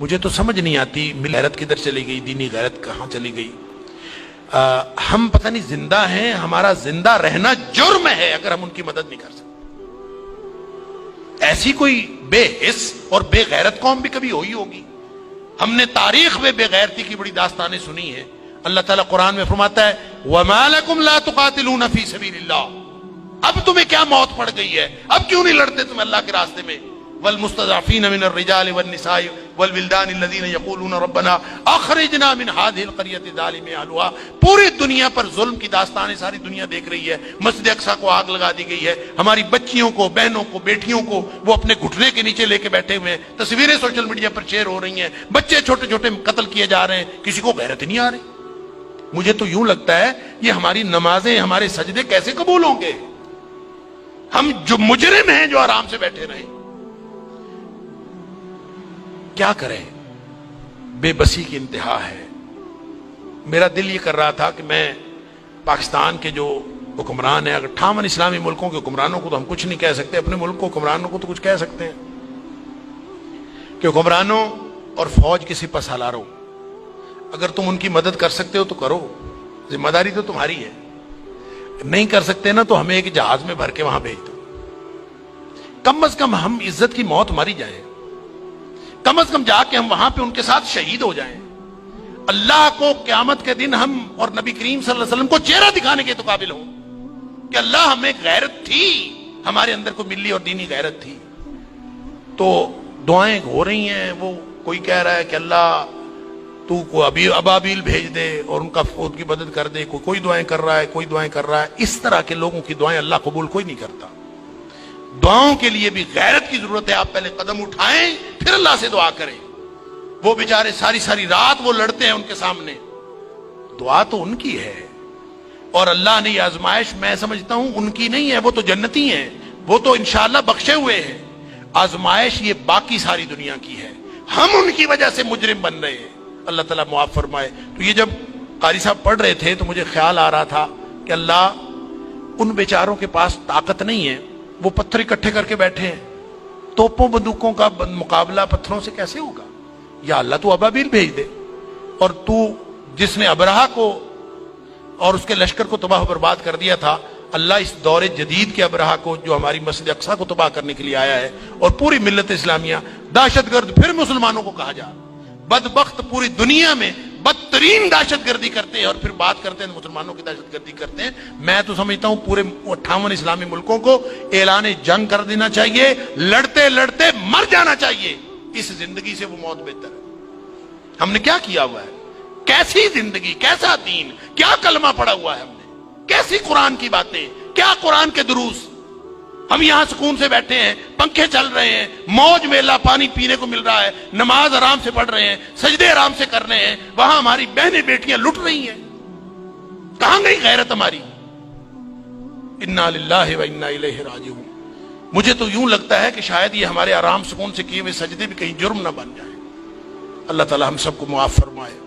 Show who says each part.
Speaker 1: مجھے تو سمجھ نہیں آتی غیرت کدھر چلی گئی، دینی غیرت کہاں چلی گئی۔ ہم پتہ نہیں زندہ ہیں، ہمارا زندہ رہنا جرم ہے اگر ہم ان کی مدد نہیں کر سکتے۔ ایسی کوئی بے حس اور بے غیرت قوم بھی کبھی ہوئی ہوگی؟ ہم نے تاریخ میں بے غیرتی کی بڑی داستانیں سنی ہیں۔ اللہ تعالیٰ قرآن میں فرماتا ہے وَمَا لَكُمْ لَا تُقَاتِلُونَ فِي سَبِيلِ اللَّهِ، اب تمہیں کیا موت پڑ گئی ہے، اب کیوں نہیں لڑتے تم اللہ کے راستے میں؟ وَالْمُسْتَضْعَفِينَ مِنَ الرِّجَالِ وَالنِّسَاءِ وَالْوِلْدَانِ الَّذِينَ يَقُولُونَ رَبَّنَا أَخْرِجْنَا مِنْ هَذِهِ الْقَرْيَةِ ظَالِمِ أَهْلُهَا، پوری دنیا پر ظلم کی داستانیں ساری دنیا دیکھ رہی ہے۔ مسجد اقصیٰ کو آگ لگا دی گئی ہے، ہماری بچیوں کو، بہنوں کو، بیٹیوں کو وہ اپنے گھٹنے کے نیچے لے کے بیٹھے ہوئے ہیں، تصویریں سوشل میڈیا پر شیئر ہو رہی ہیں، بچے چھوٹے چھوٹے قتل کیے جا رہے ہیں، کسی کو غیرت نہیں آ رہی۔ مجھے تو یوں لگتا ہے یہ ہماری نمازیں، ہمارے سجدے کیسے قبول ہوں گے؟ ہم جو مجرم ہیں جو آرام سے بیٹھے رہیں، کیا کریں؟ بے بسی کی انتہا ہے۔ میرا دل یہ کر رہا تھا کہ میں پاکستان کے جو حکمران ہیں، اگر 58 اسلامی ملکوں کے حکمرانوں کو تو ہم کچھ نہیں کہہ سکتے، اپنے ملک کو حکمرانوں کو تو کچھ کہہ سکتے ہیں کہ حکمرانوں اور فوج کے سپہ سالاروں، اگر تم ان کی مدد کر سکتے ہو تو کرو، ذمہ داری تو تمہاری ہے۔ نہیں کر سکتے نا تو ہمیں ایک جہاز میں بھر کے وہاں بھیج دو، کم از کم ہم عزت کی موت ماری جائیں، کم از کم جا کے ہم وہاں پہ ان کے ساتھ شہید ہو جائیں، اللہ کو قیامت کے دن ہم اور نبی کریم صلی اللہ علیہ وسلم کو چہرہ دکھانے کے تو قابل ہوں کہ اللہ ہمیں غیرت تھی، ہمارے اندر کو ملی اور دینی غیرت تھی۔ تو دعائیں ہو رہی ہیں، وہ کوئی کہہ رہا ہے کہ اللہ تو کو ابابیل بھیج دے اور ان کی مدد کر دے، کوئی دعائیں کر رہا ہے، کوئی دعائیں کر رہا ہے۔ اس طرح کے لوگوں کی دعائیں اللہ قبول کوئی نہیں کرتا۔ دعاؤں کے لیے بھی غیرت کی ضرورت ہے، آپ پہلے قدم اٹھائیں پھر اللہ سے دعا کریں۔ وہ بیچارے ساری ساری رات وہ لڑتے ہیں ان کے سامنے، دعا تو ان کی ہے، اور اللہ نے یہ آزمائش میں سمجھتا ہوں ان کی نہیں ہے، وہ تو جنتی ہیں، وہ تو انشاءاللہ بخشے ہوئے ہیں۔ آزمائش یہ باقی ساری دنیا کی ہے، ہم ان کی وجہ سے مجرم بن رہے ہیں، اللہ تعالیٰ معاف فرمائے۔ تو یہ جب قاری صاحب پڑھ رہے تھے تو مجھے خیال آ رہا تھا کہ اللہ ان بیچاروں کے پاس طاقت نہیں ہے، وہ پتھر اکٹھے کر کے بیٹھے ہیں، توپوں بندوقوں کا مقابلہ پتھروں سے کیسے ہوگا؟ یا اللہ تو ابابیل بھیج دے، اور تو جس نے ابرہہ کو اور اس کے لشکر کو تباہ و برباد کر دیا تھا، اللہ اس دور جدید کے ابرہہ کو جو ہماری مسجد اقصیٰ کو تباہ کرنے کے لیے آیا ہے اور پوری ملت اسلامیہ دہشت گرد پھر مسلمانوں کو کہا جا، بدبخت پوری دنیا میں بدترین دہشت گردی کرتے ہیں اور پھر بات کرتے ہیں مسلمانوں کی دہشت گردی کرتے ہیں۔ میں تو سمجھتا ہوں پورے 58 اسلامی ملکوں کو اعلان جنگ کر دینا چاہیے، لڑتے لڑتے مر جانا چاہیے، اس زندگی سے وہ موت بہتر ہے۔ ہم نے کیا کیا ہوا ہے؟ کیسی زندگی، کیسا دین، کیا کلمہ پڑھا ہوا ہے ہم نے، کیسی قرآن کی باتیں، کیا قرآن کے دروس۔ ہم یہاں سکون سے بیٹھے ہیں، پنکھے چل رہے ہیں، موج میلہ پانی پینے کو مل رہا ہے، نماز آرام سے پڑھ رہے ہیں، سجدے آرام سے کر رہے ہیں، وہاں ہماری بہنیں بیٹیاں لٹ رہی ہیں۔ کہاں گئی غیرت ہماری؟ انا للہ و انا الیہ راجعون۔ مجھے تو یوں لگتا ہے کہ شاید یہ ہمارے آرام سکون سے کیے ہوئے سجدے بھی کہیں جرم نہ بن جائیں۔ اللہ تعالی ہم سب کو معاف فرمائے۔